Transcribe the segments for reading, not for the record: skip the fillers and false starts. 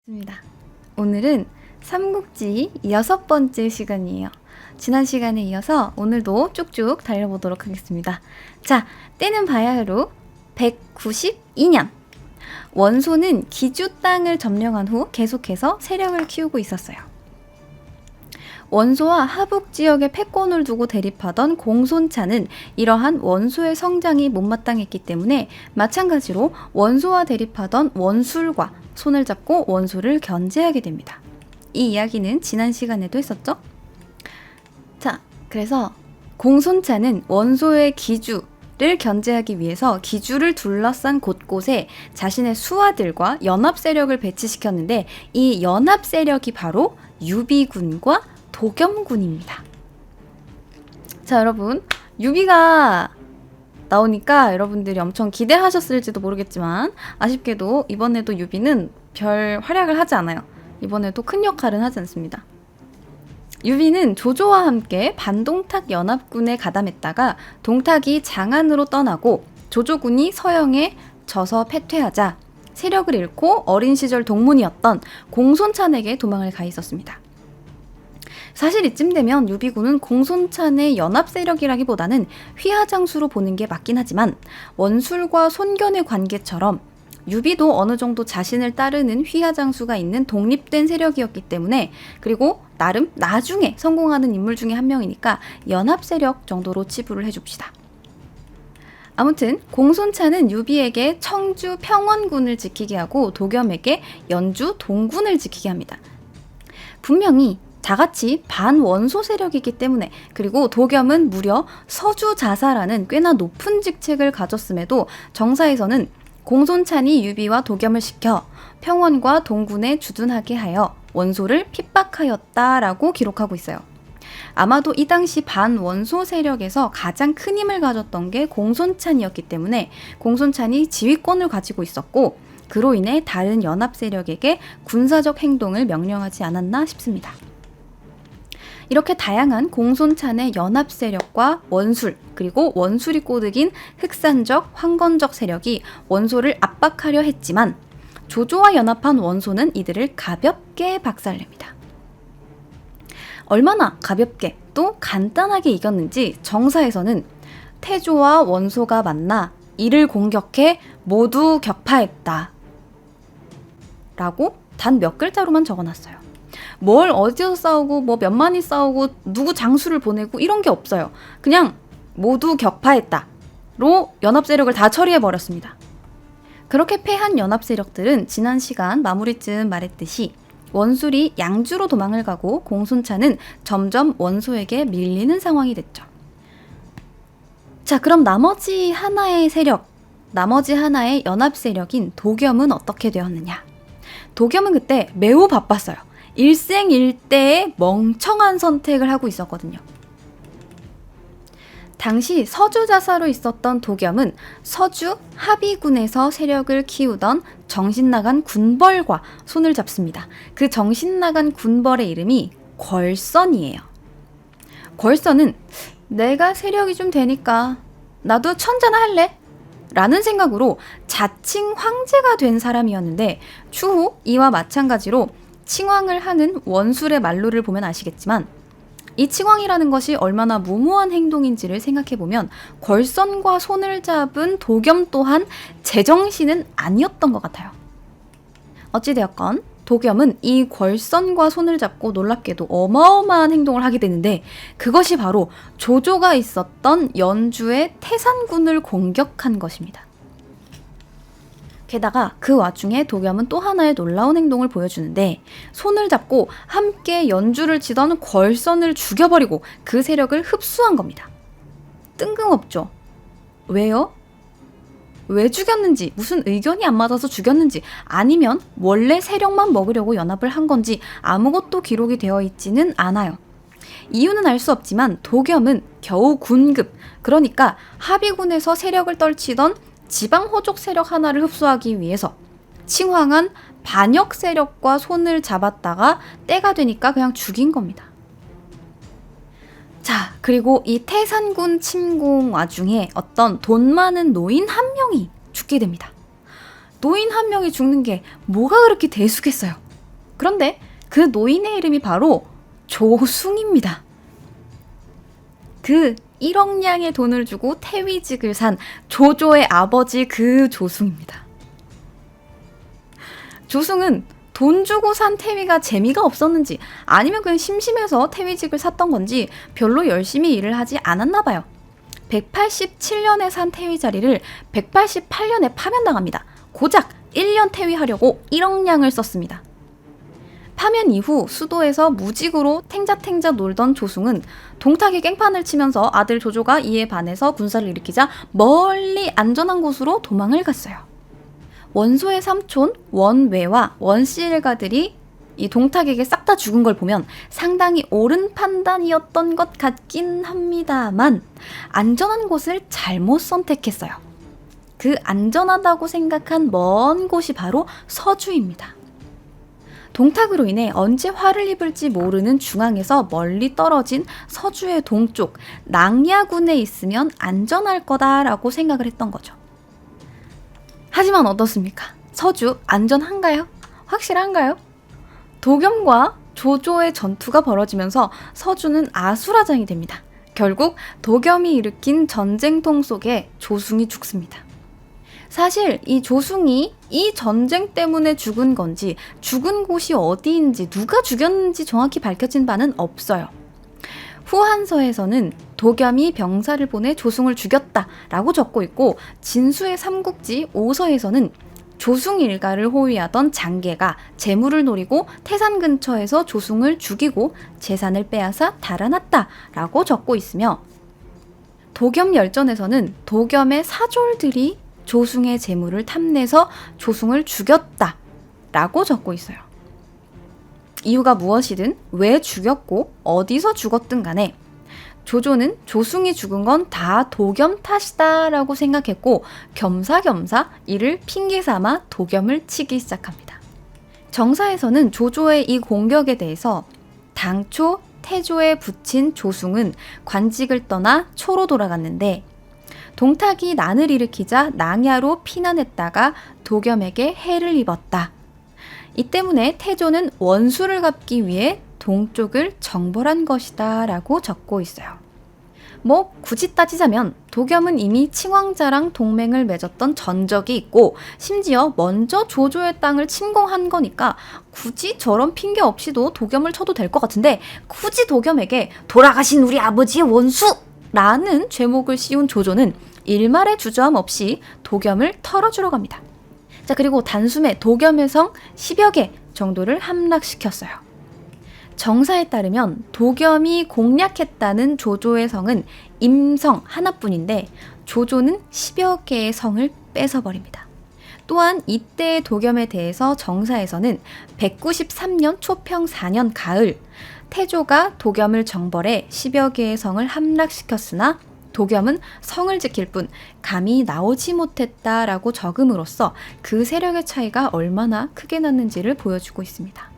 입니다. 오늘은 삼국지 6번째 시간이에요. 지난 시간에 이어서 오늘도 쭉쭉 달려보도록 하겠습니다. 자, 때는 바야흐로 192년. 원소는 기주 땅을 점령한 후 계속해서 세력을 키우고 있었어요. 원소와 하북 지역에 패권을 두고 대립하던 공손차는 이러한 원소의 성장이 못마땅했기 때문에 마찬가지로 원소와 대립하던 원술과 손을 잡고 원소를 견제하게 됩니다. 이 이야기는 지난 시간에도 했었죠? 자, 그래서 공손차는 원소의 기주를 견제하기 위해서 기주를 둘러싼 곳곳에 자신의 수하들과 연합 세력을 배치시켰는데 이 연합 세력이 바로 유비군과 도겸군입니다. 자, 여러분, 유비가 나오니까 여러분들이 엄청 기대하셨을지도 모르겠지만 아쉽게도 이번에도 유비는 별 활약을 하지 않아요. 이번에도 큰 역할은 하지 않습니다. 유비는 조조와 함께 반동탁 연합군에 가담했다가 동탁이 장안으로 떠나고 조조군이 서영에 져서 패퇴하자 세력을 잃고 어린 시절 동문이었던 공손찬에게 도망을 가 있었습니다. 사실 이쯤 되면 유비군은 공손찬의 연합 세력이라기보다는 휘하장수로 보는 게 맞긴 하지만 원술과 손견의 관계처럼 유비도 어느 정도 자신을 따르는 휘하장수가 있는 독립된 세력이었기 때문에, 그리고 나름 나중에 성공하는 인물 중에 한 명이니까 연합 세력 정도로 치부를 해줍시다. 아무튼 공손찬은 유비에게 청주 평원군을 지키게 하고 도겸에게 연주 동군을 지키게 합니다. 분명히 다같이 반원소 세력이기 때문에, 그리고 도겸은 무려 서주자사라는 꽤나 높은 직책을 가졌음에도 정사에서는 공손찬이 유비와 도겸을 시켜 평원과 동군에 주둔하게 하여 원소를 핍박하였다라고 기록하고 있어요. 아마도 이 당시 반원소 세력에서 가장 큰 힘을 가졌던 게 공손찬이었기 때문에 공손찬이 지휘권을 가지고 있었고, 그로 인해 다른 연합 세력에게 군사적 행동을 명령하지 않았나 싶습니다. 이렇게 다양한 공손찬의 연합 세력과 원술, 그리고 원술이 꼬드긴 흑산적, 황건적 세력이 원소를 압박하려 했지만 조조와 연합한 원소는 이들을 가볍게 박살냅니다. 얼마나 가볍게 또 간단하게 이겼는지 정사에서는 태조와 원소가 만나 이를 공격해 모두 격파했다 라고 단 몇 글자로만 적어놨어요. 뭘 어디서 싸우고 뭐 몇만이 싸우고 누구 장수를 보내고 이런 게 없어요. 그냥 모두 격파했다로 연합 세력을 다 처리해버렸습니다. 그렇게 패한 연합 세력들은 지난 시간 마무리쯤 말했듯이 원술이 양주로 도망을 가고 공손찬은 점점 원소에게 밀리는 상황이 됐죠. 자, 그럼 나머지 하나의 세력, 나머지 하나의 연합 세력인 도겸은 어떻게 되었느냐? 도겸은 그때 매우 바빴어요. 일생일대의 멍청한 선택을 하고 있었거든요. 당시 서주자사로 있었던 도겸은 서주 하비군에서 세력을 키우던 정신나간 군벌과 손을 잡습니다. 그 정신나간 군벌의 이름이 궐선이에요. 궐선은 내가 세력이 좀 되니까 나도 천자나 할래? 라는 생각으로 자칭 황제가 된 사람이었는데, 추후 이와 마찬가지로 칭왕을 하는 원술의 말로를 보면 아시겠지만 이 칭왕이라는 것이 얼마나 무모한 행동인지를 생각해보면 궐선과 손을 잡은 도겸 또한 제정신은 아니었던 것 같아요. 어찌되었건 도겸은 이 궐선과 손을 잡고 놀랍게도 어마어마한 행동을 하게 되는데, 그것이 바로 조조가 있었던 연주의 태산군을 공격한 것입니다. 게다가 그 와중에 도겸은 또 하나의 놀라운 행동을 보여주는데, 손을 잡고 함께 연주를 치던 궐선을 죽여버리고 그 세력을 흡수한 겁니다. 뜬금없죠? 왜요? 왜 죽였는지, 무슨 의견이 안 맞아서 죽였는지, 아니면 원래 세력만 먹으려고 연합을 한 건지 아무것도 기록이 되어 있지는 않아요. 이유는 알 수 없지만 도겸은 겨우 군급, 그러니까 하비군에서 세력을 떨치던 지방 호족 세력 하나를 흡수하기 위해서 칭황한 반역 세력과 손을 잡았다가 때가 되니까 그냥 죽인 겁니다. 자, 그리고 이 태산군 침공 와중에 어떤 돈 많은 노인 한 명이 죽게 됩니다. 노인 한 명이 죽는 게 뭐가 그렇게 대수겠어요. 그런데 그 노인의 이름이 바로 조숭입니다. 그 1억냥의 돈을 주고 태위직을 산 조조의 아버지 그 조숭입니다. 조숭은 돈 주고 산 태위가 재미가 없었는지 아니면 그냥 심심해서 태위직을 샀던 건지 별로 열심히 일을 하지 않았나 봐요. 187년에 산 태위 자리를 188년에 파면당합니다. 고작 1년 태위하려고 1억냥을 썼습니다. 파면 이후 수도에서 무직으로 탱자탱자 놀던 조숭은 동탁이 깽판을 치면서 아들 조조가 이에 반해서 군사를 일으키자 멀리 안전한 곳으로 도망을 갔어요. 원소의 삼촌 원외와 원씨 일가들이 이 동탁에게 싹 다 죽은 걸 보면 상당히 옳은 판단이었던 것 같긴 합니다만 안전한 곳을 잘못 선택했어요. 그 안전하다고 생각한 먼 곳이 바로 서주입니다. 동탁으로 인해 언제 화를 입을지 모르는 중앙에서 멀리 떨어진 서주의 동쪽 낭야군에 있으면 안전할 거다라고 생각을 했던 거죠. 하지만 어떻습니까? 서주 안전한가요? 확실한가요? 도겸과 조조의 전투가 벌어지면서 서주는 아수라장이 됩니다. 결국 도겸이 일으킨 전쟁통 속에 조숭이 죽습니다. 사실 이 조숭이 이 전쟁 때문에 죽은 건지 죽은 곳이 어디인지 누가 죽였는지 정확히 밝혀진 바는 없어요. 후한서에서는 도겸이 병사를 보내 조숭을 죽였다라고 적고 있고 진수의 삼국지 5서에서는 조숭 일가를 호위하던 장계가 재물을 노리고 태산 근처에서 조숭을 죽이고 재산을 빼앗아 달아났다라고 적고 있으며 도겸 열전에서는 도겸의 사졸들이 조숭의 재물을 탐내서 조숭을 죽였다라고 적고 있어요. 이유가 무엇이든 왜 죽였고 어디서 죽었든 간에 조조는 조숭이 죽은 건 다 도겸 탓이다라고 생각했고 겸사겸사 이를 핑계 삼아 도겸을 치기 시작합니다. 정사에서는 조조의 이 공격에 대해서 당초 태조에 붙인 조숭은 관직을 떠나 초로 돌아갔는데 동탁이 난을 일으키자 낭야로 피난했다가 도겸에게 해를 입었다. 이 때문에 태조는 원수를 갚기 위해 동쪽을 정벌한 것이다 라고 적고 있어요. 뭐 굳이 따지자면 도겸은 이미 칭왕자랑 동맹을 맺었던 전적이 있고 심지어 먼저 조조의 땅을 침공한 거니까 굳이 저런 핑계 없이도 도겸을 쳐도 될 것 같은데 굳이 도겸에게 돌아가신 우리 아버지의 원수라는 죄목을 씌운 조조는 일말의 주저함 없이 도겸을 털어주러 갑니다. 자, 그리고 단숨에 도겸의 성 10여 개 정도를 함락시켰어요. 정사에 따르면 도겸이 공략했다는 조조의 성은 임성 하나뿐인데 조조는 10여 개의 성을 뺏어버립니다. 또한 이때의 도겸에 대해서 정사에서는 193년 초평 4년 가을 태조가 도겸을 정벌해 10여 개의 성을 함락시켰으나 도겸은 성을 지킬 뿐 감히 나오지 못했다라고 적음으로써 그 세력의 차이가 얼마나 크게 났는지를 보여주고 있습니다.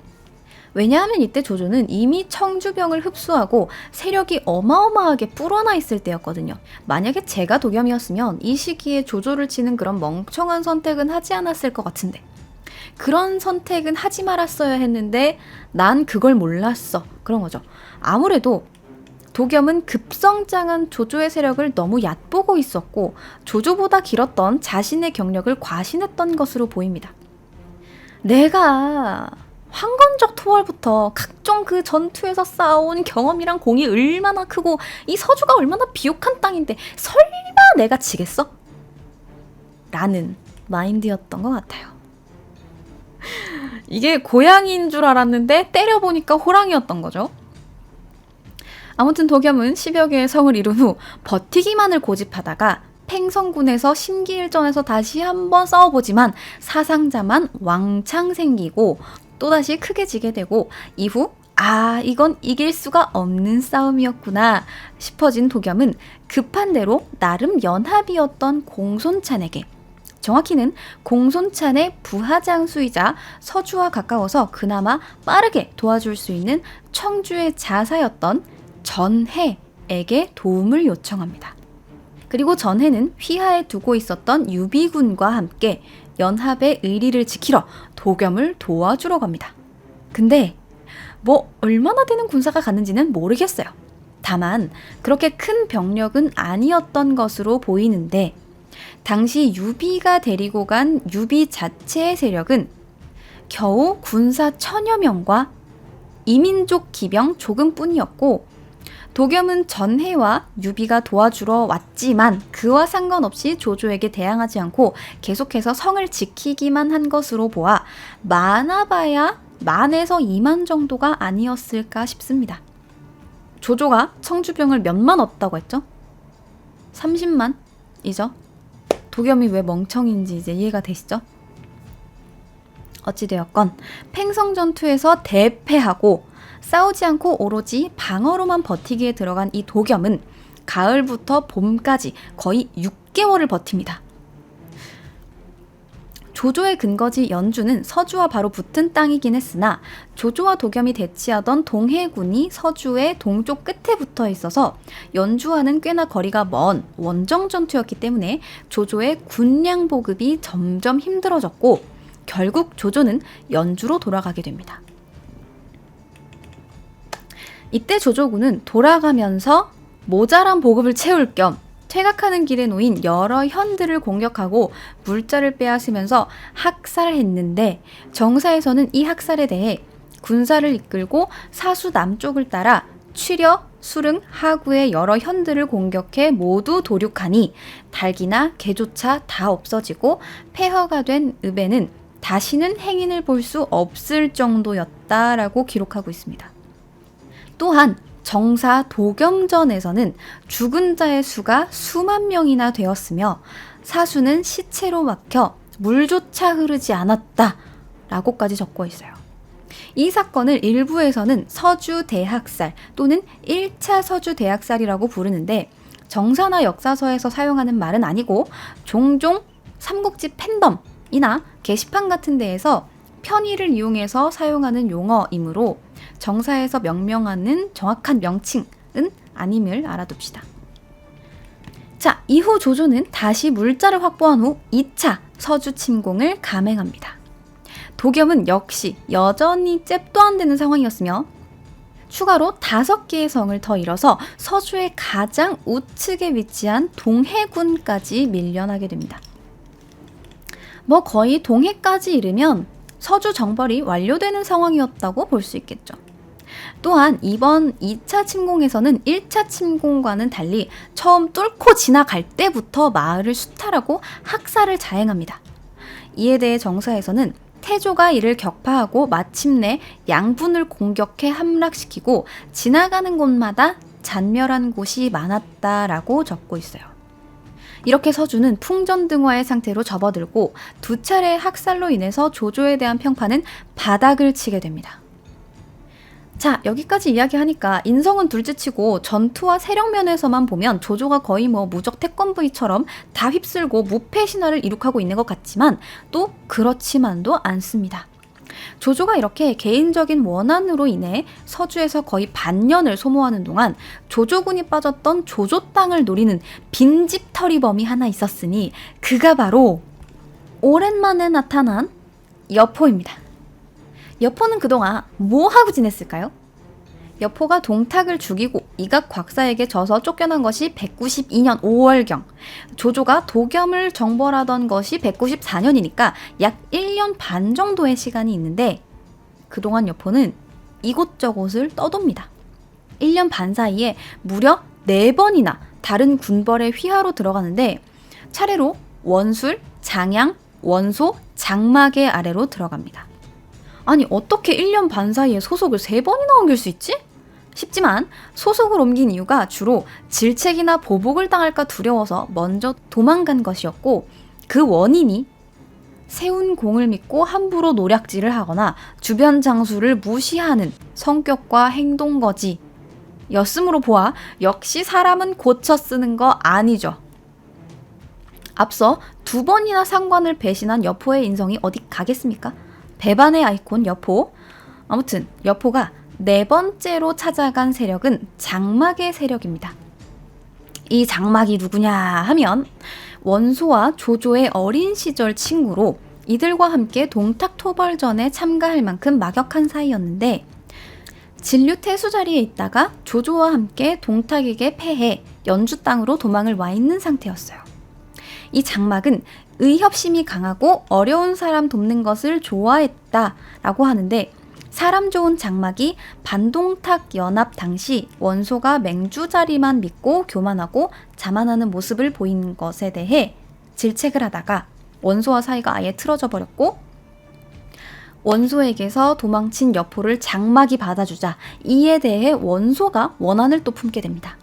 왜냐하면 이때 조조는 이미 청주병을 흡수하고 세력이 어마어마하게 불어나 있을 때였거든요. 만약에 제가 도겸이었으면 이 시기에 조조를 치는 그런 멍청한 선택은 하지 않았을 것 같은데 그런 선택은 하지 말았어야 했는데 난 그걸 몰랐어. 그런 거죠. 아무래도 도겸은 급성장한 조조의 세력을 너무 얕보고 있었고 조조보다 길었던 자신의 경력을 과신했던 것으로 보입니다. 내가 황건적 토벌부터 각종 그 전투에서 쌓아온 경험이랑 공이 얼마나 크고 이 서주가 얼마나 비옥한 땅인데 설마 내가 지겠어? 라는 마인드였던 것 같아요. 이게 고양이인 줄 알았는데 때려보니까 호랑이였던 거죠. 아무튼 도겸은 10여 개의 성을 이룬 후 버티기만을 고집하다가 팽성군에서 심기일전에서 다시 한번 싸워보지만 사상자만 왕창 생기고 또다시 크게 지게 되고 이후 이건 이길 수가 없는 싸움이었구나 싶어진 도겸은 급한 대로 나름 연합이었던 공손찬에게 정확히는 공손찬의 부하장수이자 서주와 가까워서 그나마 빠르게 도와줄 수 있는 청주의 자사였던 전해에게 도움을 요청합니다. 그리고 전해는 휘하에 두고 있었던 유비군과 함께 연합의 의리를 지키러 도겸을 도와주러 갑니다. 근데 뭐 얼마나 되는 군사가 갔는지는 모르겠어요. 다만 그렇게 큰 병력은 아니었던 것으로 보이는데 당시 유비가 데리고 간 유비 자체의 세력은 겨우 군사 1000여 명과 이민족 기병 조금뿐이었고 도겸은 전해와 유비가 도와주러 왔지만 그와 상관없이 조조에게 대항하지 않고 계속해서 성을 지키기만 한 것으로 보아 많아봐야 10,000에서 20,000 정도가 아니었을까 싶습니다. 조조가 청주병을 몇만 얻다고 했죠? 30만이죠. 도겸이 왜 멍청인지 이제 이해가 되시죠? 어찌되었건 팽성전투에서 대패하고 싸우지 않고 오로지 방어로만 버티기에 들어간 이 도겸은 가을부터 봄까지 거의 6개월을 버팁니다. 조조의 근거지 연주는 서주와 바로 붙은 땅이긴 했으나 조조와 도겸이 대치하던 동해군이 서주의 동쪽 끝에 붙어 있어서 연주와는 꽤나 거리가 먼 원정전투였기 때문에 조조의 군량 보급이 점점 힘들어졌고 결국 조조는 연주로 돌아가게 됩니다. 이때 조조군은 돌아가면서 모자란 보급을 채울 겸 퇴각하는 길에 놓인 여러 현들을 공격하고 물자를 빼앗으면서 학살했는데 정사에서는 이 학살에 대해 군사를 이끌고 사수 남쪽을 따라 취려, 수릉, 하구의 여러 현들을 공격해 모두 도륙하니 닭이나 개조차 다 없어지고 폐허가 된 읍에는 다시는 행인을 볼 수 없을 정도였다라고 기록하고 있습니다. 또한 정사 도겸전에서는 죽은 자의 수가 수만 명이나 되었으며 사수는 시체로 막혀 물조차 흐르지 않았다 라고까지 적고 있어요. 이 사건을 일부에서는 서주 대학살 또는 1차 서주 대학살이라고 부르는데 정사나 역사서에서 사용하는 말은 아니고 종종 삼국지 팬덤이나 게시판 같은 데에서 편의를 이용해서 사용하는 용어이므로 정사에서 명명하는 정확한 명칭은 아님을 알아둡시다. 자, 이후 조조는 다시 물자를 확보한 후 2차 서주 침공을 감행합니다. 도겸은 역시 여전히 잽도 안 되는 상황이었으며 추가로 5개의 성을 더 잃어서 서주의 가장 우측에 위치한 동해군까지 밀려나게 됩니다. 뭐 거의 동해까지 이르면 서주 정벌이 완료되는 상황이었다고 볼 수 있겠죠. 또한 이번 2차 침공에서는 1차 침공과는 달리 처음 뚫고 지나갈 때부터 마을을 수탈하고 학살을 자행합니다. 이에 대해 정사에서는 태조가 이를 격파하고 마침내 양분을 공격해 함락시키고 지나가는 곳마다 잔멸한 곳이 많았다라고 적고 있어요. 이렇게 서주는 풍전등화의 상태로 접어들고 2차례의 학살로 인해서 조조에 대한 평판은 바닥을 치게 됩니다. 자, 여기까지 이야기하니까 인성은 둘째치고 전투와 세력 면에서만 보면 조조가 거의 뭐 무적 태권브이처럼 다 휩쓸고 무패 신화를 이룩하고 있는 것 같지만 또 그렇지만도 않습니다. 조조가 이렇게 개인적인 원한으로 인해 서주에서 거의 반년을 소모하는 동안 조조군이 빠졌던 조조 땅을 노리는 빈집털이범이 하나 있었으니 그가 바로 오랜만에 나타난 여포입니다. 여포는 그동안 뭐 하고 지냈을까요? 여포가 동탁을 죽이고 이각 곽사에게 져서 쫓겨난 것이 192년 5월경, 조조가 도겸을 정벌하던 것이 194년이니까 약 1년 반 정도의 시간이 있는데 그동안 여포는 이곳저곳을 떠돕니다. 1년 반 사이에 무려 4번이나 다른 군벌의 휘하로 들어가는데 차례로 원술, 장양, 원소, 장막의 아래로 들어갑니다. 아니 어떻게 1년 반 사이에 소속을 3번이나 옮길 수 있지? 싶지만 소속을 옮긴 이유가 주로 질책이나 보복을 당할까 두려워서 먼저 도망간 것이었고 그 원인이 세운 공을 믿고 함부로 노략질을 하거나 주변 장수를 무시하는 성격과 행동 거지 였으므로 보아 역시 사람은 고쳐 쓰는 거 아니죠. 앞서 2번이나 상관을 배신한 여포의 인성이 어디 가겠습니까? 배반의 아이콘 여포. 아무튼 여포가 4번째로 찾아간 세력은 장막의 세력입니다. 이 장막이 누구냐 하면 원소와 조조의 어린 시절 친구로 이들과 함께 동탁토벌전에 참가할 만큼 막역한 사이였는데 진류 태수 자리에 있다가 조조와 함께 동탁에게 패해 연주 땅으로 도망을 와 있는 상태였어요. 이 장막은 의협심이 강하고 어려운 사람 돕는 것을 좋아했다라고 하는데 사람 좋은 장막이 반동탁 연합 당시 원소가 맹주자리만 믿고 교만하고 자만하는 모습을 보이는 것에 대해 질책을 하다가 원소와 사이가 아예 틀어져 버렸고 원소에게서 도망친 여포를 장막이 받아주자 이에 대해 원소가 원한을 또 품게 됩니다.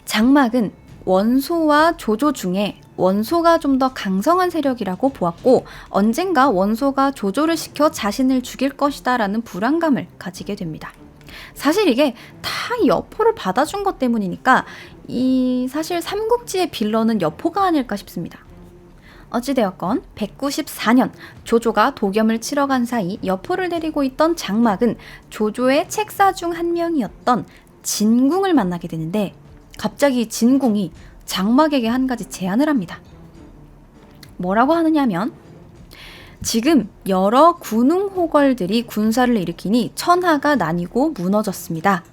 장막은 원소와 조조 중에 원소가 좀 더 강성한 세력이라고 보았고 언젠가 원소가 조조를 시켜 자신을 죽일 것이다 라는 불안감을 가지게 됩니다. 사실 이게 다 여포를 받아준 것 때문이니까 사실 삼국지의 빌런은 여포가 아닐까 싶습니다. 어찌되었건 194년 조조가 도겸을 치러 간 사이 여포를 데리고 있던 장막은 조조의 책사 중 한 명이었던 진궁을 만나게 되는데 갑자기 진궁이 장막에게 한 가지 제안을 합니다. 뭐라고 하느냐면 지금 여러 군웅호걸들이 군사를 일으키니 천하가 나뉘고 무너졌습니다.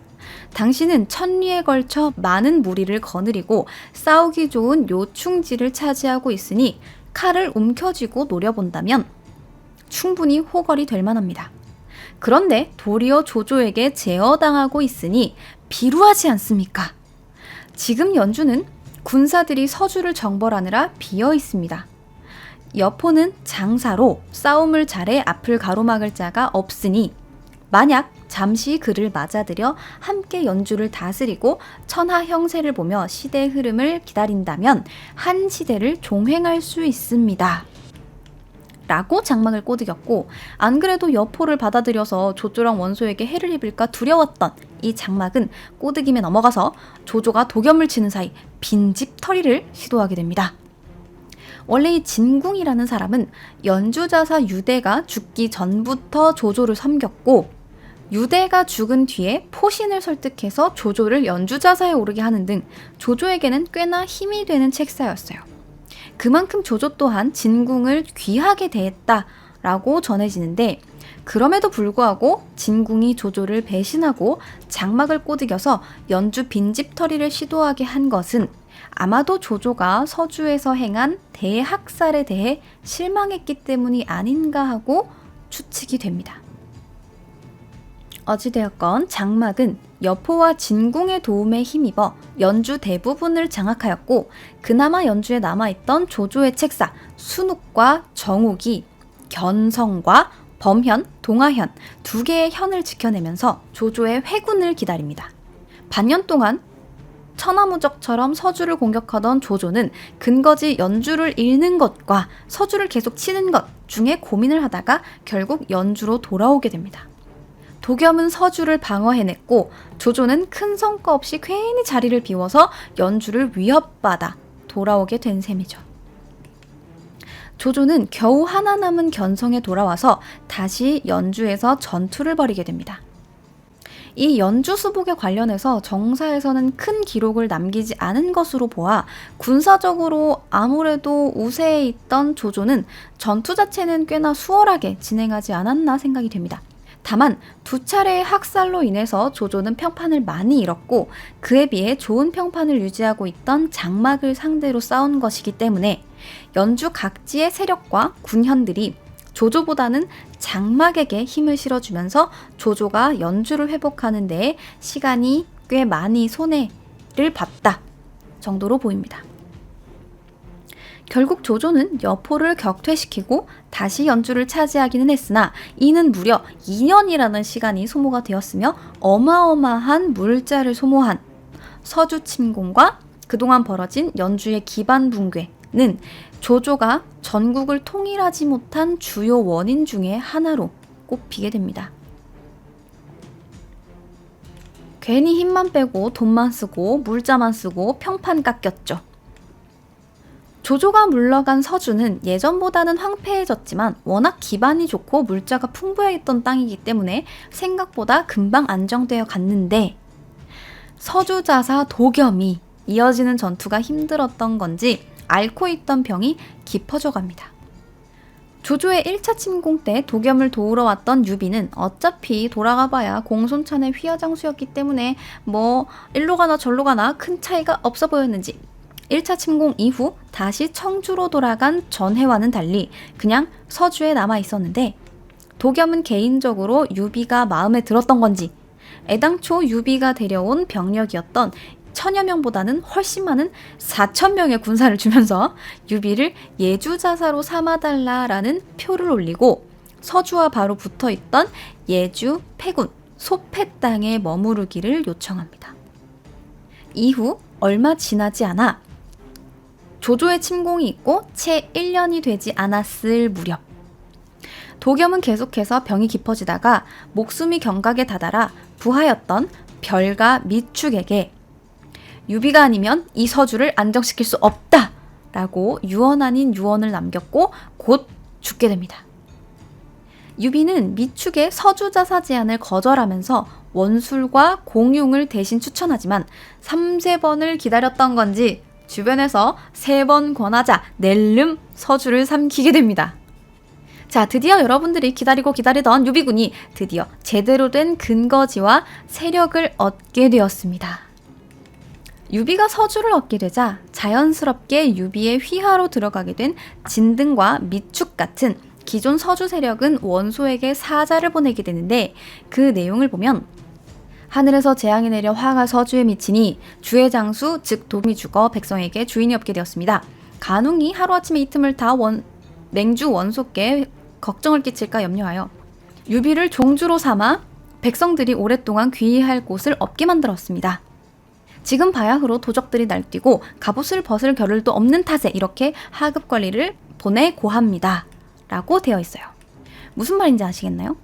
당신은 천리에 걸쳐 많은 무리를 거느리고 싸우기 좋은 요충지를 차지하고 있으니 칼을 움켜쥐고 노려본다면 충분히 호걸이 될 만합니다. 그런데 도리어 조조에게 제어당하고 있으니 비루하지 않습니까? 지금 연주는 군사들이 서주를 정벌하느라 비어 있습니다. 여포는 장사로 싸움을 잘해 앞을 가로막을 자가 없으니 만약 잠시 그를 맞아들여 함께 연주를 다스리고 천하 형세를 보며 시대의 흐름을 기다린다면 한 시대를 종횡할 수 있습니다. 라고 장막을 꼬드겼고 안 그래도 여포를 받아들여서 조조랑 원소에게 해를 입을까 두려웠던 이 장막은 꼬드김에 넘어가서 조조가 도겸을 치는 사이 빈집털이를 시도하게 됩니다. 원래 이 진궁이라는 사람은 연주자사 유대가 죽기 전부터 조조를 섬겼고 유대가 죽은 뒤에 포신을 설득해서 조조를 연주자사에 오르게 하는 등 조조에게는 꽤나 힘이 되는 책사였어요. 그만큼 조조 또한 진궁을 귀하게 대했다라고 전해지는데 그럼에도 불구하고 진궁이 조조를 배신하고 장막을 꼬드겨서 연주 빈집털이를 시도하게 한 것은 아마도 조조가 서주에서 행한 대학살에 대해 실망했기 때문이 아닌가 하고 추측이 됩니다. 어찌되었건 장막은 여포와 진궁의 도움에 힘입어 연주 대부분을 장악하였고 그나마 연주에 남아있던 조조의 책사 순욱과 정욱이 견성과 범현, 동아현 두 개의 현을 지켜내면서 조조의 회군을 기다립니다. 반년 동안 천하무적처럼 서주를 공격하던 조조는 근거지 연주를 잃는 것과 서주를 계속 치는 것 중에 고민을 하다가 결국 연주로 돌아오게 됩니다. 도겸은 서주를 방어해냈고 조조는 큰 성과 없이 괜히 자리를 비워서 연주를 위협받아 돌아오게 된 셈이죠. 조조는 겨우 하나 남은 견성에 돌아와서 다시 연주에서 전투를 벌이게 됩니다. 이 연주 수복에 관련해서 정사에서는 큰 기록을 남기지 않은 것으로 보아 군사적으로 아무래도 우세에 있던 조조는 전투 자체는 꽤나 수월하게 진행하지 않았나 생각이 됩니다. 다만 두 차례의 학살로 인해서 조조는 평판을 많이 잃었고 그에 비해 좋은 평판을 유지하고 있던 장막을 상대로 싸운 것이기 때문에 연주 각지의 세력과 군현들이 조조보다는 장막에게 힘을 실어주면서 조조가 연주를 회복하는 데에 시간이 꽤 많이 손해를 봤다 정도로 보입니다. 결국 조조는 여포를 격퇴시키고 다시 연주를 차지하기는 했으나 이는 무려 2년이라는 시간이 소모가 되었으며 어마어마한 물자를 소모한 서주 침공과 그동안 벌어진 연주의 기반 붕괴는 조조가 전국을 통일하지 못한 주요 원인 중에 하나로 꼽히게 됩니다. 괜히 힘만 빼고 돈만 쓰고 물자만 쓰고 평판 깎였죠. 조조가 물러간 서주는 예전보다는 황폐해졌지만 워낙 기반이 좋고 물자가 풍부했던 땅이기 때문에 생각보다 금방 안정되어 갔는데 서주자사 도겸이 이어지는 전투가 힘들었던 건지 앓고 있던 병이 깊어져 갑니다. 조조의 1차 침공 때 도겸을 도우러 왔던 유비는 어차피 돌아가봐야 공손찬의 휘하장수였기 때문에 뭐 일로 가나 절로 가나 큰 차이가 없어 보였는지 1차 침공 이후 다시 청주로 돌아간 전해와는 달리 그냥 서주에 남아 있었는데 도겸은 개인적으로 유비가 마음에 들었던 건지 애당초 유비가 데려온 병력이었던 1000여 명보다는 훨씬 많은 4000명의 군사를 주면서 유비를 예주자사로 삼아달라라는 표를 올리고 서주와 바로 붙어있던 예주 패군 소패 땅에 머무르기를 요청합니다. 이후 얼마 지나지 않아 조조의 침공이 있고 채 1년이 되지 않았을 무렵 도겸은 계속해서 병이 깊어지다가 목숨이 경각에 다다라 부하였던 별가 미축에게 유비가 아니면 이 서주를 안정시킬 수 없다! 라고 유언 아닌 유언을 남겼고 곧 죽게 됩니다. 유비는 미축의 서주자사 제안을 거절하면서 원술과 공용을 대신 추천하지만 3~4번을 기다렸던 건지 주변에서 3번 권하자 낼름 서주를 삼키게 됩니다. 자, 드디어 여러분들이 기다리던 유비군이 드디어 제대로 된 근거지와 세력을 얻게 되었습니다. 유비가 서주를 얻게 되자 자연스럽게 유비의 휘하로 들어가게 된 진등과 미축 같은 기존 서주 세력은 원소에게 사자를 보내게 되는데 그 내용을 보면 하늘에서 재앙이 내려 화가 서주에 미치니 주의 장수 즉 도겸이 죽어 백성에게 주인이 없게 되었습니다. 간웅이 하루아침에 이 틈을 타 맹주 원소께 걱정을 끼칠까 염려하여 유비를 종주로 삼아 백성들이 오랫동안 귀의할 곳을 없게 만들었습니다. 지금 바야흐로 도적들이 날뛰고 갑옷을 벗을 겨를도 없는 탓에 이렇게 하급 관리를 보내 고합니다. 라고 되어 있어요. 무슨 말인지 아시겠나요?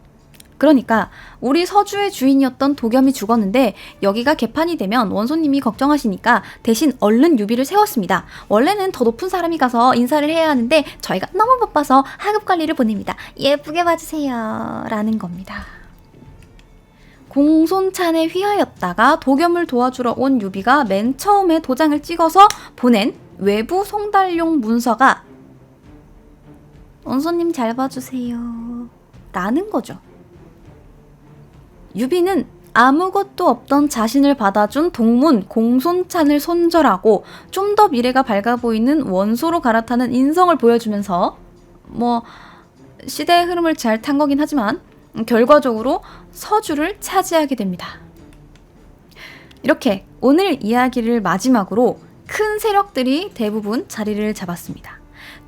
그러니까 우리 서주의 주인이었던 도겸이 죽었는데 여기가 개판이 되면 원소님이 걱정하시니까 대신 얼른 유비를 세웠습니다. 원래는 더 높은 사람이 가서 인사를 해야 하는데 저희가 너무 바빠서 하급 관리를 보냅니다. 예쁘게 봐주세요. 라는 겁니다. 공손찬에 휘하였다가 도겸을 도와주러 온 유비가 맨 처음에 도장을 찍어서 보낸 외부 송달용 문서가 원소님 잘 봐주세요 라는 거죠. 유비는 아무것도 없던 자신을 받아준 동문 공손찬을 손절하고 좀 더 미래가 밝아 보이는 원소로 갈아타는 인성을 보여주면서 뭐 시대의 흐름을 잘 탄 거긴 하지만 결과적으로 서주를 차지하게 됩니다. 이렇게 오늘 이야기를 마지막으로 큰 세력들이 대부분 자리를 잡았습니다.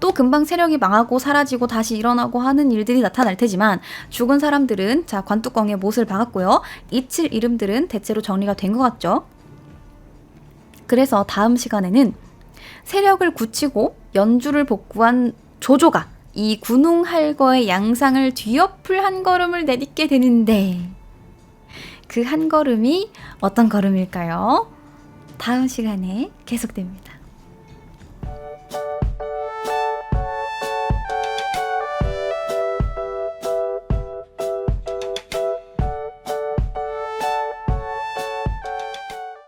또 금방 세력이 망하고 사라지고 다시 일어나고 하는 일들이 나타날 테지만 죽은 사람들은 자 관뚜껑에 못을 박았고요. 잊힐 이름들은 대체로 정리가 된 것 같죠. 그래서 다음 시간에는 세력을 굳히고 연주를 복구한 조조가 이 군웅할거의 양상을 뒤엎을 한 걸음을 내딛게 되는데 그 한 걸음이 어떤 걸음일까요? 다음 시간에 계속됩니다.